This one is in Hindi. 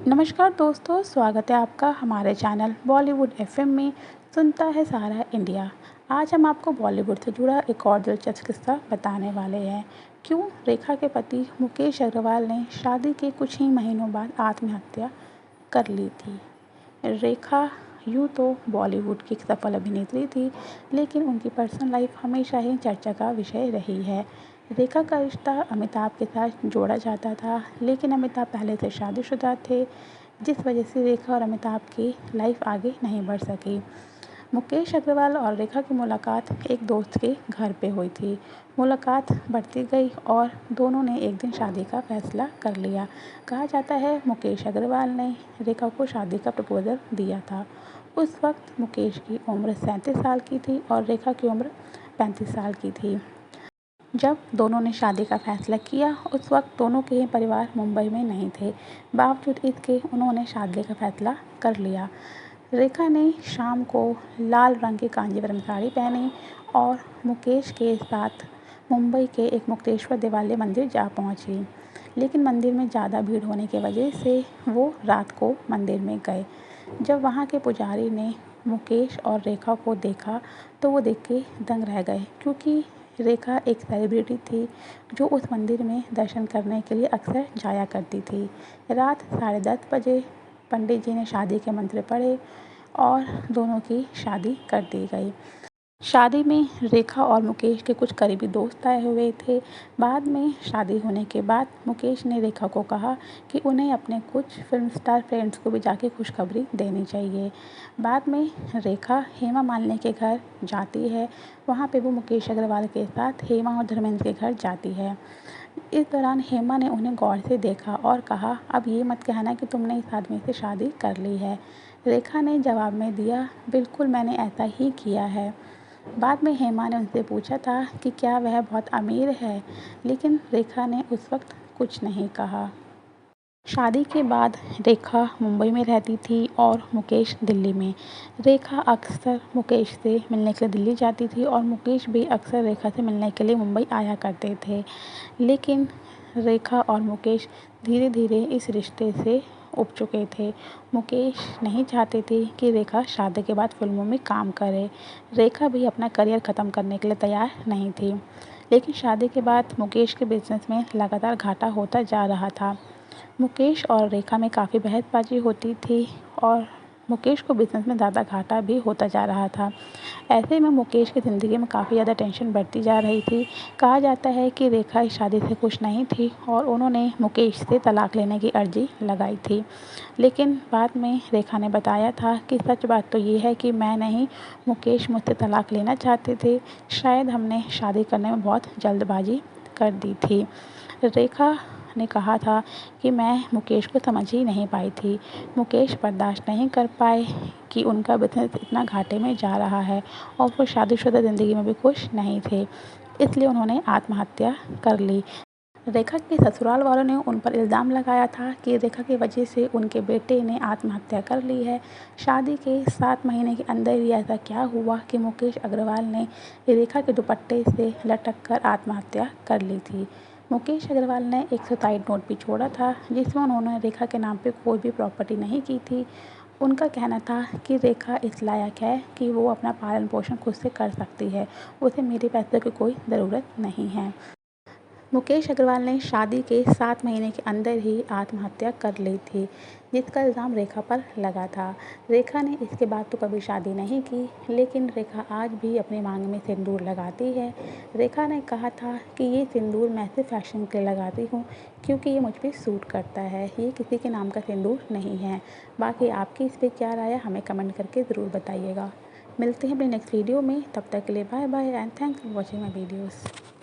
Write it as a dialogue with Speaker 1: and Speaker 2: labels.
Speaker 1: नमस्कार दोस्तों, स्वागत है आपका हमारे चैनल बॉलीवुड एफएम में सुनता है सारा इंडिया। आज हम आपको बॉलीवुड से जुड़ा एक और दिलचस्प किस्सा बताने वाले हैं। क्यों रेखा के पति मुकेश अग्रवाल ने शादी के कुछ ही महीनों बाद आत्महत्या कर ली थी। रेखा यूँ तो बॉलीवुड की एक सफल अभिनेत्री थी, लेकिन उनकी पर्सनल लाइफ हमेशा ही चर्चा का विषय रही है। रेखा का रिश्ता अमिताभ के साथ जोड़ा जाता था, लेकिन अमिताभ पहले से शादीशुदा थे, जिस वजह से रेखा और अमिताभ की लाइफ आगे नहीं बढ़ सकी। मुकेश अग्रवाल और रेखा की मुलाकात एक दोस्त के घर पे हुई थी। मुलाकात बढ़ती गई और दोनों ने एक दिन शादी का फैसला कर लिया। कहा जाता है मुकेश अग्रवाल ने रेखा को शादी का प्रपोज़ल दिया था। उस वक्त मुकेश की उम्र 37 साल की थी और रेखा की उम्र 35 साल की थी। जब दोनों ने शादी का फैसला किया, उस वक्त दोनों के ही परिवार मुंबई में नहीं थे। बावजूद इसके उन्होंने शादी का फैसला कर लिया। रेखा ने शाम को लाल रंग की कांजीवरम साड़ी पहनी और मुकेश के साथ मुंबई के एक मुक्तेश्वर देवालय मंदिर जा पहुंची। लेकिन मंदिर में ज़्यादा भीड़ होने की वजह से वो रात को मंदिर में गए। जब वहाँ के पुजारी ने मुकेश और रेखा को देखा तो वो देख के दंग रह गए, क्योंकि रेखा एक सेलिब्रिटी थी जो उस मंदिर में दर्शन करने के लिए अक्सर जाया करती थी। रात 10:30 बजे पंडित जी ने शादी के मंत्र पढ़े और दोनों की शादी कर दी गई। शादी में रेखा और मुकेश के कुछ करीबी दोस्त आए हुए थे। बाद में शादी होने के बाद मुकेश ने रेखा को कहा कि उन्हें अपने कुछ फिल्म स्टार फ्रेंड्स को भी जाके खुशखबरी देनी चाहिए। बाद में रेखा हेमा मालिनी के घर जाती है। वहाँ पे वो मुकेश अग्रवाल के साथ हेमा और धर्मेंद्र के घर जाती है। इस दौरान हेमा ने उन्हें गौर से देखा और कहा, अब ये मत कहना कि तुमने इस आदमी से शादी कर ली है। रेखा ने जवाब में दिया, बिल्कुल मैंने ऐसा ही किया है। बाद में हेमा ने उनसे पूछा था कि क्या वह बहुत अमीर है, लेकिन रेखा ने उस वक्त कुछ नहीं कहा। शादी के बाद रेखा मुंबई में रहती थी और मुकेश दिल्ली में। रेखा अक्सर मुकेश से मिलने के लिए दिल्ली जाती थी और मुकेश भी अक्सर रेखा से मिलने के लिए मुंबई आया करते थे। लेकिन रेखा और मुकेश धीरे धीरे इस रिश्ते से उब चुके थे। मुकेश नहीं चाहते थे कि रेखा शादी के बाद फिल्मों में काम करे। रेखा भी अपना करियर ख़त्म करने के लिए तैयार नहीं थी। लेकिन शादी के बाद मुकेश के बिजनेस में लगातार घाटा होता जा रहा था। मुकेश और रेखा में काफ़ी बहसबाजी होती थी और मुकेश को बिज़नेस में ज़्यादा घाटा भी होता जा रहा था। ऐसे में मुकेश की ज़िंदगी में काफ़ी ज़्यादा टेंशन बढ़ती जा रही थी। कहा जाता है कि रेखा इस शादी से खुश नहीं थी और उन्होंने मुकेश से तलाक लेने की अर्जी लगाई थी। लेकिन बाद में रेखा ने बताया था कि सच बात तो ये है कि मैं नहीं, मुकेश मुझसे तलाक लेना चाहते थे। शायद हमने शादी करने में बहुत जल्दबाजी कर दी थी। रेखा ने कहा था कि मैं मुकेश को समझ ही नहीं पाई थी। मुकेश बर्दाश्त नहीं कर पाए कि उनका बिज़नेस इतना घाटे में जा रहा है और वो शादीशुदा ज़िंदगी में भी खुश नहीं थे। इसलिए उन्होंने आत्महत्या कर ली। रेखा के ससुराल वालों ने उन पर इल्ज़ाम लगाया था कि रेखा की वजह से उनके बेटे ने आत्महत्या कर ली है। शादी के 7 महीने के अंदर ही ऐसा क्या हुआ कि मुकेश अग्रवाल ने रेखा के दुपट्टे से लटक कर आत्महत्या कर ली थी। मुकेश अग्रवाल ने एक सुसाइड नोट भी छोड़ा था, जिसमें उन्होंने रेखा के नाम पे कोई भी प्रॉपर्टी नहीं की थी। उनका कहना था कि रेखा इस लायक है कि वो अपना पालन पोषण खुद से कर सकती है, उसे मेरे पैसों की कोई ज़रूरत नहीं है। मुकेश अग्रवाल ने शादी के 7 महीने के अंदर ही आत्महत्या कर ली थी, जिसका इल्ज़ाम रेखा पर लगा था। रेखा ने इसके बाद तो कभी शादी नहीं की, लेकिन रेखा आज भी अपनी मांग में सिंदूर लगाती है। रेखा ने कहा था कि ये सिंदूर मैं सिर्फ फैशन के लिए लगाती हूँ, क्योंकि ये मुझ पर सूट करता है, ये किसी के नाम का सिंदूर नहीं है। बाकी आपकी इस पर क्या राय है, हमें कमेंट करके ज़रूर बताइएगा। मिलते हैं अपने नेक्स्ट वीडियो में, तब तक के लिए bye bye and thanks for watching my videos.